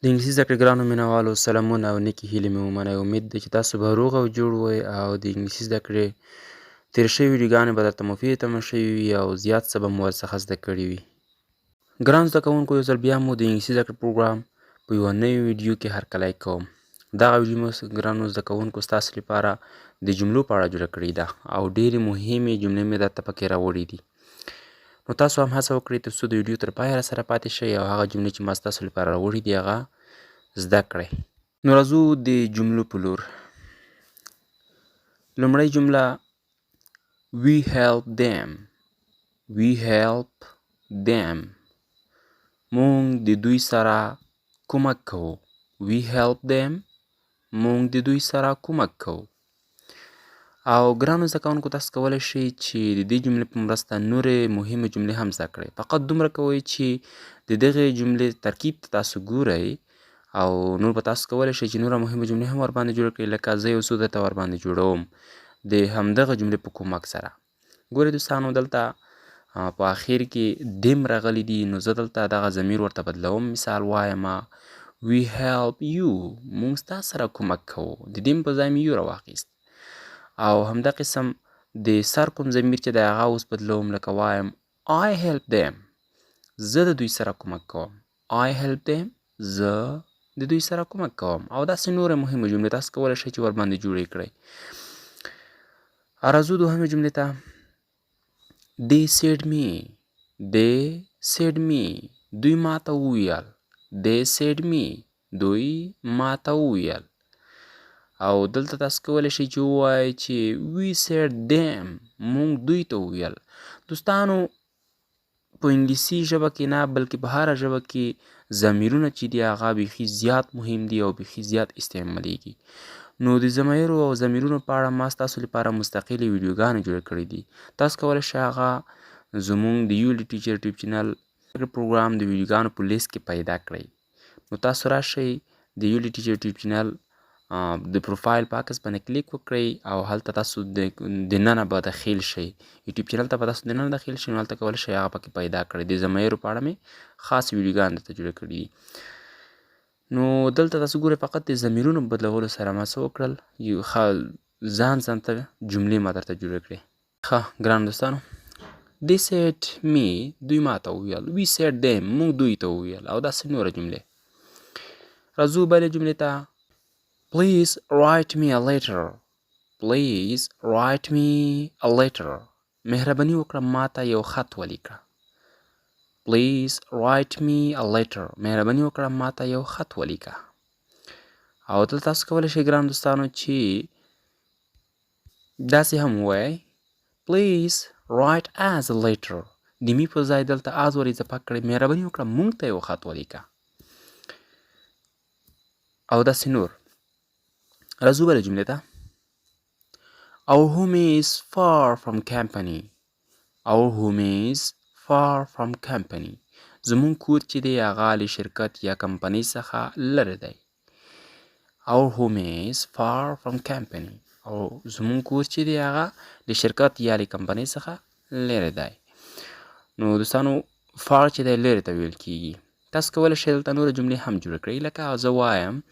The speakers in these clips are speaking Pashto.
د انګلیسي زده کړې ګرانو مینوالو سلامونه او نیکې هیلې مې ومنئ. امید دی چې تاسو به روغ او جوړ وئ او د انګلیسي زده کړې تېرې شوې ویډیوګانې به درته مفیدې تمه شوي وي او زیات څه به مو ورڅخه زده کړي وي. ګرانو زده کوونکو، یو ځل بیا مو د انګلیسي زده کړې پروګرام په یوه نوې ویډیو کې هرکلی کوم. دغه ویډیو مو ګرانو زده کوونکو ستاسو لپاره د جملو په اړه جوړه کړې ده او ډېرې مهمې جملې مې درته پکې راوړي دي. نو تاسو هم هڅه وکړئ تر څو د ویډیو تر پایه راسره پاتې شئ او هغه جملې چې ما ستاسو لپاره راوړي دي هغه زده کړئ. نو راځو د جملو په لور. لومړی جمله We help them. We help them. مونږ د دوی سره کومک کوو. We help them. مونږ د دوی سره کومک کوو. او ګرانو زده کوونکو، تاسو کولی شئ چې د دې جملې په مرسته نورې مهمې جملې هم زده کړئ. فقط دومره کوئ چې د دغې جملې ترکیب ته تاسو ګورئ او نور به تاسو کولی شئ چې نوره مهمه جملې هم ورباندې جوړه کړئ، لکه زه یو څو درته ورباندې جوړوم د همدغه جملې په کومک سره. ګورئ دوستانو، دلته په اخر کې دم راغلی دي، نو زه دلته دغه ضمیر ورته بدلوم. مثال وایم We help you. مونږ ستا سره کومک کوو. د دم په ځای مې یو راواخیست. او همدا قسم د سر کوم ضمیر چې دی هغه اوس بدلوم، لکه وایم I help them. زه د دوی سره کومک کوم. I help them. زه د دوی سره کومک کوم. او داسې نورې مهمې جملې تاسو کولی شئ چې ورباندې جوړې کړئ. راځو دوهمې جملې ته. They said me. They said me. دوی ماته وویل. They said me. دوی ماته وویل. او دلته تاسو کولی شئ چې ووایئ چې We said them. مونږ دوی ته وویل. دوستانو، په انګلیسي ژبه کې نه بلکې په هره ژبه کې ضمیرونه چې دي هغه بیخي زیات مهم دي او بیخي زیات استعمالیږي. نو د ضمیرو او ضمیرونو په اړه ما ستاسو لپاره مستقلې ویډیوګانې جوړې کړې دي. تاسو کولی شئ هغه زموږ د یولی ټیچر یوټیوب چینل پروګرام د ویډیوګانو په لیست کې پیدا کړئ. نو تاسو راشئ د یولی ټیچر یوټیوب چینل د پروفایل په عکس باندې کلیک وکړئ او هلته تاسو دننه به داخل شئ. یوټیوب چینل ته به تاسو دننه داخل شئ، نو هلته کولی شئ هغه پکې پیدا کړئ. د ضمیرو په اړه مې خاص ویډیوګانې درته جوړې کړي دي. نو دلته تاسو ګورئ فقط د ضمیرونو بدلولو سره ما څه وکړل، ځان ته جملې ما درته جوړې کړې. ښه ګرانو دوستانو، They said me. دوی ما ته وویل. We said them. مونږ دوی ته وویل. او داسې نوره جملې. راځو بلې جملې ته. Please write me a letter. Please write me a letter. مهرباني وکړه ما ته یو خط ولیکه. Please write me a letter. مهرباني وکړه ما ته یو خط ولیکه. او دلته تاسو کولی شئ ګران دوستانو چې داسې هم ووایئ Please write us a letter. د می په ځای دلته از ور اضافه کړئ. مهرباني وکړه موږ ته یو خط ولیکه. او داسې نور. راځو بلې جملې ته. Our home is far from company. Our home is far from company. زمون کور چې دی هغه له شرکت یا کمپنۍ څخه لرې دی. Our home is far from company. او زمون کور چې دی هغه له شرکت یا له کمپنۍ څخه لرې دی. نو دوستانو، far چې دی لرې ته ویل کیږي. تاسو کولی شئ دلته نورې جملې هم جوړې کړئ، لکه زه وایم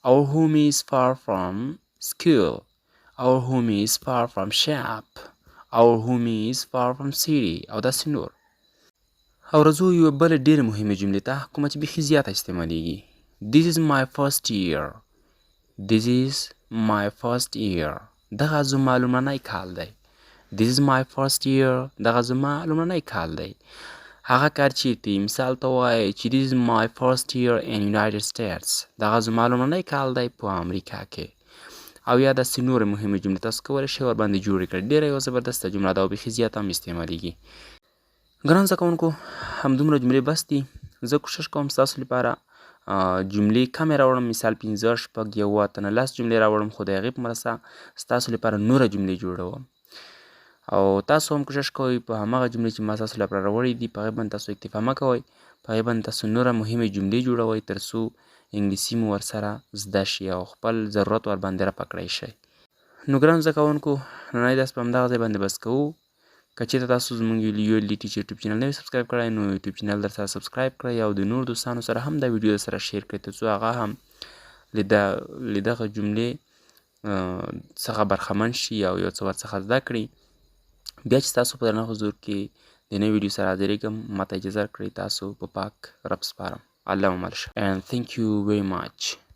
Our home is far from school. Our home is far from shop. Our home is far from city. او داسې نور. او راځو یوه بلې ډېرې مهمې جملې ته، کومه چې بیخي زیاته استعمالیږي. This is my first year. This is my first year. دغه زما لومړنی کال دی. This is my first year. دغه زما لومړنی کال دی. هغه کار چیرته مثال ته وایي چې This is my first year in United States. دغه زما لومړنی کال دی په امریکا کې. او یا داسې نورې مهمې جملې تاسو کولی شئ ورباندې جوړې کړئ. ډېره یوه زبردسته جمله ده او بیخي زیات هم استعمالیږي. ګران زده کوونکو، همدومره جملې بس دي. زه کوشش کوم ستاسو لپاره جملې کمې راوړم، مثال 15 شپږ یوه اتۀ نهه جملې راوړم، خو د هغې په مرسته ستاسو لپاره نوره جملې جوړوم. او تاسو هم کوشش کوئ په هماغه جملې چې ما ستاسو لپاره راوړې دي په هغې باندې تاسو اکتفا مه کوئ، په هغې باندې تاسو نوره مهمې جملې جوړوئ تر څو انګلیسي مو ورسره زده شي او خپل ضرورت ورباندې رفع کړی شئ. نو ګرانو زده کوونکو، نننی درس په همدغه ځای باندې بس کوو. که چېرته تاسو زموږ ULD ټیچر یوټیوب چینل نه وي سبسکرایب کړی نو یوټیوب چینل در سره سبسکرایب کړئ او د نور دوستانو سره هم دا ویډیو سره شیر کړئ تر څو هغه هم له دغه جملې څخه برخمن شي او یو څه ورڅخه زده کړي. بیا چې تاسو په درنه حضور کې د نوې ویډیو سره حاضرېږم ماته اجازه کړئ تاسو په پاک رب سپارم. الله مو مل شه and thank you very much.